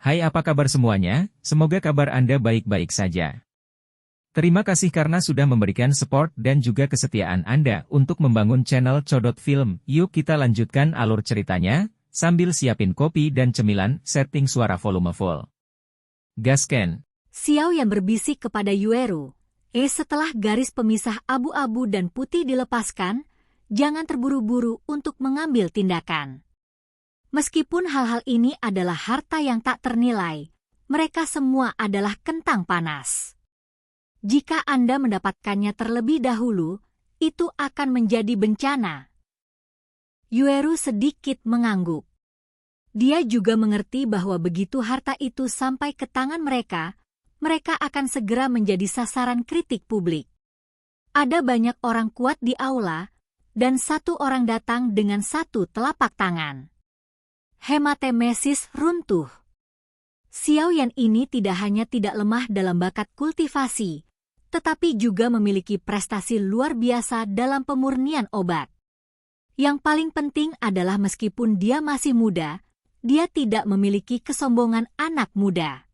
Hai, apa kabar semuanya? Semoga kabar Anda baik-baik saja. Terima kasih karena sudah memberikan support dan juga kesetiaan Anda untuk membangun channel Codot Film. Yuk kita lanjutkan alur ceritanya, sambil siapin kopi dan cemilan, setting suara volume full. Gasken. Xiao Yan berbisik kepada Yueru. Setelah garis pemisah abu-abu dan putih dilepaskan, jangan terburu-buru untuk mengambil tindakan. Meskipun hal-hal ini adalah harta yang tak ternilai, mereka semua adalah kentang panas. Jika Anda mendapatkannya terlebih dahulu, itu akan menjadi bencana. Yueru sedikit mengangguk. Dia juga mengerti bahwa begitu harta itu sampai ke tangan mereka, mereka akan segera menjadi sasaran kritik publik. Ada banyak orang kuat di aula, dan satu orang datang dengan satu telapak tangan. Hematemesis runtuh. Xiao Yan ini tidak hanya tidak lemah dalam bakat kultivasi, tetapi juga memiliki prestasi luar biasa dalam pemurnian obat. Yang paling penting adalah meskipun dia masih muda, dia tidak memiliki kesombongan anak muda.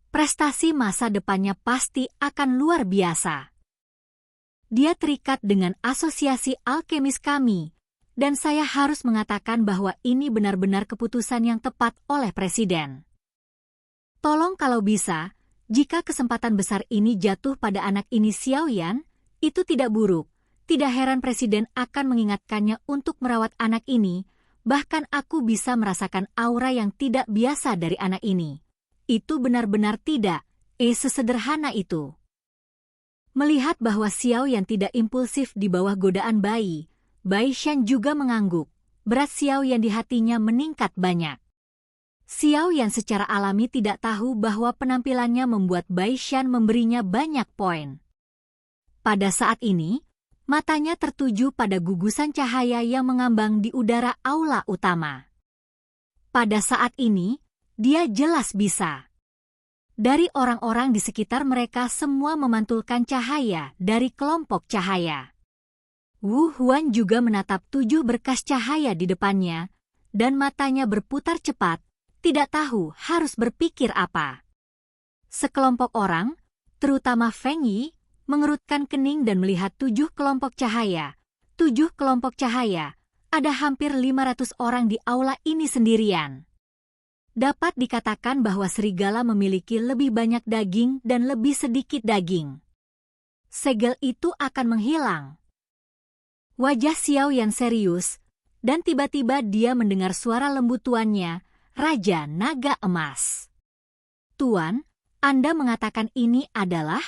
Prestasi masa depannya pasti akan luar biasa. Dia terikat dengan asosiasi alkemis kami, dan saya harus mengatakan bahwa ini benar-benar keputusan yang tepat oleh Presiden. Tolong kalau bisa, jika kesempatan besar ini jatuh pada anak ini Xiao Yan, itu tidak buruk. Tidak heran Presiden akan mengingatkannya untuk merawat anak ini, bahkan aku bisa merasakan aura yang tidak biasa dari anak ini. Itu benar-benar tidak, sesederhana itu. Melihat bahwa Xiao Yan tidak impulsif di bawah godaan bayi, Bai Shan juga mengangguk. Berat Xiao Yan di hatinya meningkat banyak. Xiao Yan secara alami tidak tahu bahwa penampilannya membuat Bai Shan memberinya banyak poin. Pada saat ini, matanya tertuju pada gugusan cahaya yang mengambang di udara aula utama. Pada saat ini, dia jelas bisa. Dari orang-orang di sekitar mereka semua memantulkan cahaya dari kelompok cahaya. Wu Huan juga menatap 7 berkas cahaya di depannya, dan matanya berputar cepat, tidak tahu harus berpikir apa. Sekelompok orang, terutama Feng Yi, mengerutkan kening dan melihat 7 kelompok cahaya. 7 kelompok cahaya, ada hampir 500 orang di aula ini sendirian. Dapat dikatakan bahwa serigala memiliki lebih banyak daging dan lebih sedikit daging. Segel itu akan menghilang. Wajah Xiao Yan serius, dan tiba-tiba dia mendengar suara lembut tuannya, Raja Naga Emas. Tuan, Anda mengatakan ini adalah?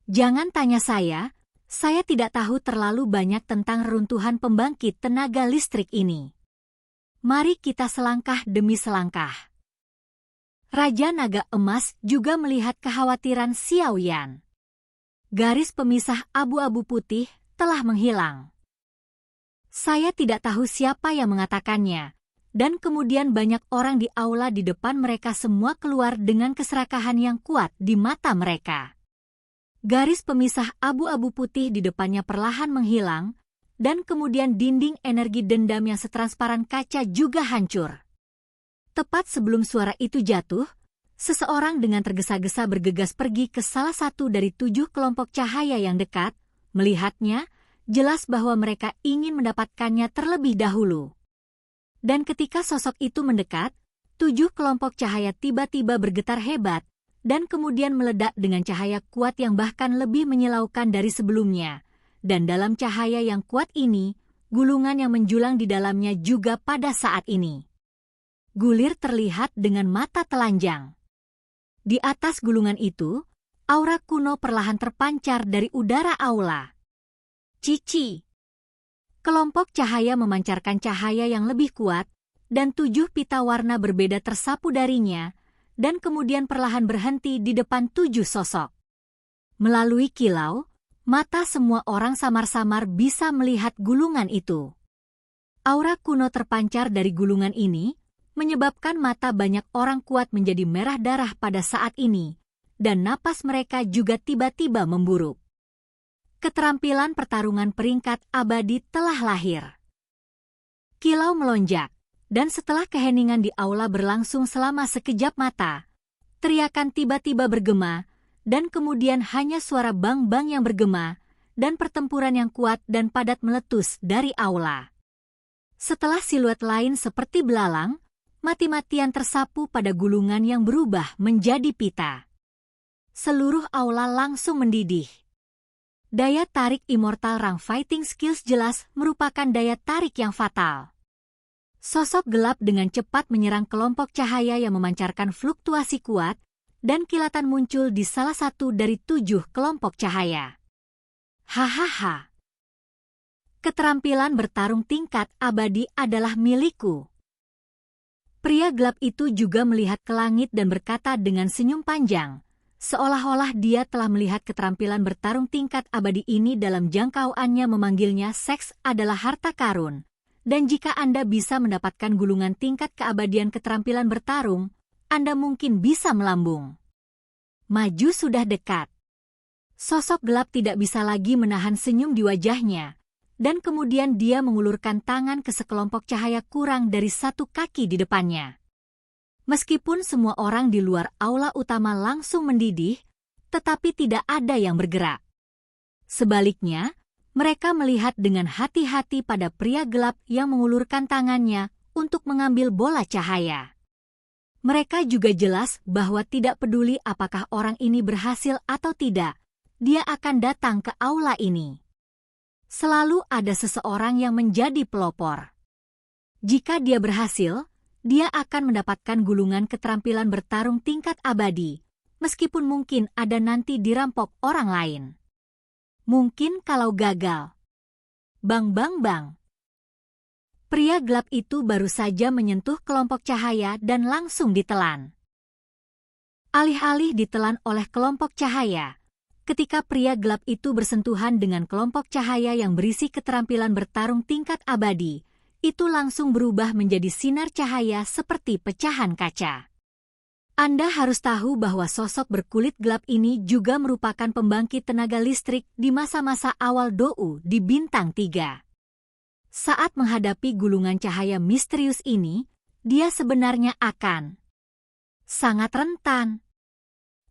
Jangan tanya saya tidak tahu terlalu banyak tentang runtuhan pembangkit tenaga listrik ini. Mari kita selangkah demi selangkah. Raja Naga Emas juga melihat kekhawatiran Xiao Yan. Garis pemisah abu-abu putih telah menghilang. Saya tidak tahu siapa yang mengatakannya, dan kemudian banyak orang di aula di depan mereka semua keluar dengan keserakahan yang kuat di mata mereka. Garis pemisah abu-abu putih di depannya perlahan menghilang, dan kemudian dinding energi dendam yang setransparan kaca juga hancur. Tepat sebelum suara itu jatuh, seseorang dengan tergesa-gesa bergegas pergi ke salah satu dari 7 kelompok cahaya yang dekat. Melihatnya, jelas bahwa mereka ingin mendapatkannya terlebih dahulu. Dan ketika sosok itu mendekat, 7 kelompok cahaya tiba-tiba bergetar hebat, dan kemudian meledak dengan cahaya kuat yang bahkan lebih menyilaukan dari sebelumnya. Dan dalam cahaya yang kuat ini, gulungan yang menjulang di dalamnya juga pada saat ini. Gulir terlihat dengan mata telanjang. Di atas gulungan itu, aura kuno perlahan terpancar dari udara aula. Cici. Kelompok cahaya memancarkan cahaya yang lebih kuat, dan 7 pita warna berbeda tersapu darinya, dan kemudian perlahan berhenti di depan 7 sosok. Melalui kilau, mata semua orang samar-samar bisa melihat gulungan itu. Aura kuno terpancar dari gulungan ini, menyebabkan mata banyak orang kuat menjadi merah darah pada saat ini, dan napas mereka juga tiba-tiba memburuk. Keterampilan pertarungan peringkat abadi telah lahir. Kilau melonjak, Dan setelah keheningan di aula berlangsung selama sekejap mata, teriakan tiba-tiba bergema, dan kemudian hanya suara bang-bang yang bergema, dan pertempuran yang kuat dan padat meletus dari aula. Setelah siluet lain seperti belalang, mati-matian tersapu pada gulungan yang berubah menjadi pita. Seluruh aula langsung mendidih. Daya tarik immortal rang fighting skills jelas merupakan daya tarik yang fatal. Sosok gelap dengan cepat menyerang kelompok cahaya yang memancarkan fluktuasi kuat, dan kilatan muncul di salah satu dari 7 kelompok cahaya. Hahaha. Keterampilan bertarung tingkat abadi adalah milikku. Pria gelap itu juga melihat ke langit dan berkata dengan senyum panjang, seolah-olah dia telah melihat keterampilan bertarung tingkat abadi ini dalam jangkauannya. Memanggilnya seks adalah harta karun. Dan jika Anda bisa mendapatkan gulungan tingkat keabadian keterampilan bertarung, Anda mungkin bisa melambung. Maju sudah dekat. Sosok gelap tidak bisa lagi menahan senyum di wajahnya, dan kemudian dia mengulurkan tangan ke sekelompok cahaya kurang dari 1 kaki di depannya. Meskipun semua orang di luar aula utama langsung mendidih, tetapi tidak ada yang bergerak. Sebaliknya, mereka melihat dengan hati-hati pada pria gelap yang mengulurkan tangannya untuk mengambil bola cahaya. Mereka juga jelas bahwa tidak peduli apakah orang ini berhasil atau tidak, dia akan datang ke aula ini. Selalu ada seseorang yang menjadi pelopor. Jika dia berhasil, dia akan mendapatkan gulungan keterampilan bertarung tingkat abadi, meskipun mungkin ada nanti dirampok orang lain. Mungkin kalau gagal. Bang bang bang. Pria gelap itu baru saja menyentuh kelompok cahaya dan langsung ditelan. Alih-alih ditelan oleh kelompok cahaya, ketika pria gelap itu bersentuhan dengan kelompok cahaya yang berisi keterampilan bertarung tingkat abadi, itu langsung berubah menjadi sinar cahaya seperti pecahan kaca. Anda harus tahu bahwa sosok berkulit gelap ini juga merupakan pembangkit tenaga listrik di masa-masa awal Dou di Bintang 3. Saat menghadapi gulungan cahaya misterius ini, dia sebenarnya akan sangat rentan.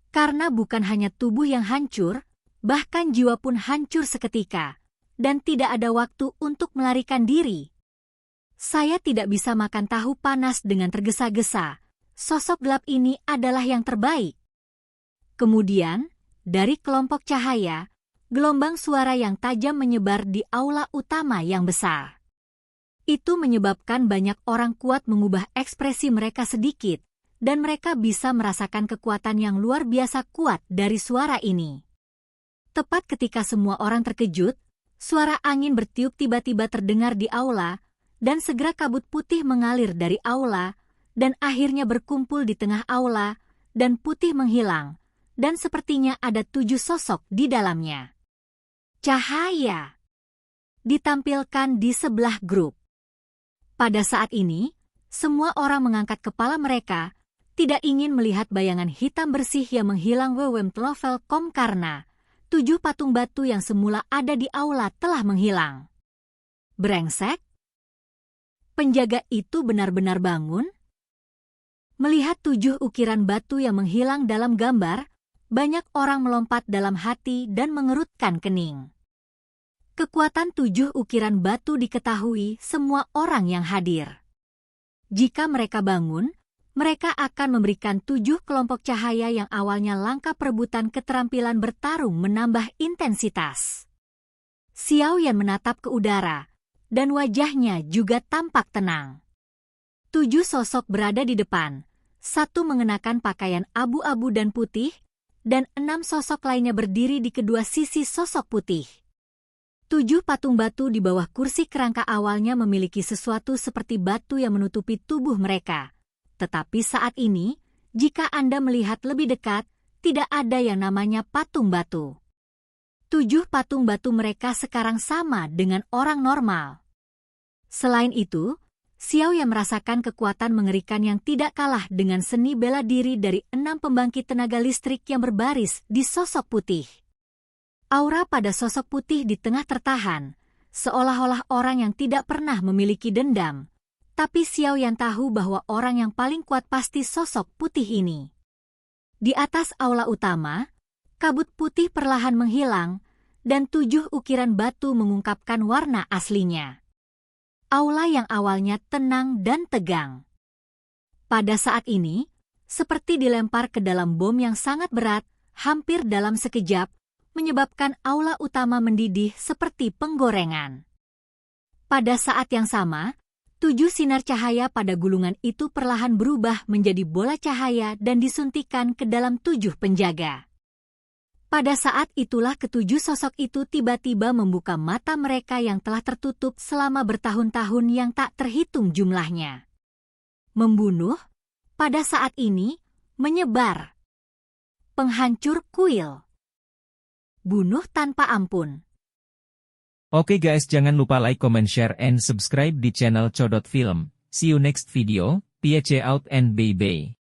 Karena bukan hanya tubuh yang hancur, bahkan jiwa pun hancur seketika, dan tidak ada waktu untuk melarikan diri. Saya tidak bisa makan tahu panas dengan tergesa-gesa. Sosok gelap ini adalah yang terbaik. Kemudian, dari kelompok cahaya, gelombang suara yang tajam menyebar di aula utama yang besar. Itu menyebabkan banyak orang kuat mengubah ekspresi mereka sedikit, dan mereka bisa merasakan kekuatan yang luar biasa kuat dari suara ini. Tepat ketika semua orang terkejut, suara angin bertiup tiba-tiba terdengar di aula, dan segera kabut putih mengalir dari aula, dan akhirnya berkumpul di tengah aula, dan putih menghilang, dan sepertinya ada 7 sosok di dalamnya. Cahaya ditampilkan di sebelah grup. Pada saat ini, semua orang mengangkat kepala mereka, tidak ingin melihat bayangan hitam bersih yang menghilang Wewemtlovelkom karena 7 patung batu yang semula ada di aula telah menghilang. Brengsek? Penjaga itu benar-benar bangun? Melihat 7 ukiran batu yang menghilang dalam gambar, banyak orang melompat dalam hati dan mengerutkan kening. Kekuatan 7 ukiran batu diketahui semua orang yang hadir. Jika mereka bangun, mereka akan memberikan 7 kelompok cahaya yang awalnya langka perebutan keterampilan bertarung menambah intensitas. Xiao Yan menatap ke udara, dan wajahnya juga tampak tenang. 7 sosok berada di depan. 1 mengenakan pakaian abu-abu dan putih, dan 6 sosok lainnya berdiri di kedua sisi sosok putih. 7 patung batu di bawah kursi kerangka awalnya memiliki sesuatu seperti batu yang menutupi tubuh mereka. Tetapi saat ini, jika Anda melihat lebih dekat, tidak ada yang namanya patung batu. 7 patung batu mereka sekarang sama dengan orang normal. Selain itu, Xiao Yan merasakan kekuatan mengerikan yang tidak kalah dengan seni bela diri dari 6 pembangkit tenaga listrik yang berbaris di sosok putih. Aura pada sosok putih di tengah tertahan, seolah-olah orang yang tidak pernah memiliki dendam, Tapi Xiao Yan tahu bahwa orang yang paling kuat pasti sosok putih ini. Di atas aula utama, kabut putih perlahan menghilang, dan 7 ukiran batu mengungkapkan warna aslinya. Aula yang awalnya tenang dan tegang. Pada saat ini, seperti dilempar ke dalam bom yang sangat berat, hampir dalam sekejap, menyebabkan aula utama mendidih seperti penggorengan. Pada saat yang sama, 7 sinar cahaya pada gulungan itu perlahan berubah menjadi bola cahaya dan disuntikkan ke dalam 7 penjaga. Pada saat itulah ke-7 sosok itu tiba-tiba membuka mata mereka yang telah tertutup selama bertahun-tahun yang tak terhitung jumlahnya. Membunuh, pada saat ini, menyebar. Penghancur kuil. Bunuh tanpa ampun. Oke guys, jangan lupa like, comment, share, and subscribe di channel Codot Film. See you next video, peace out and bye-bye.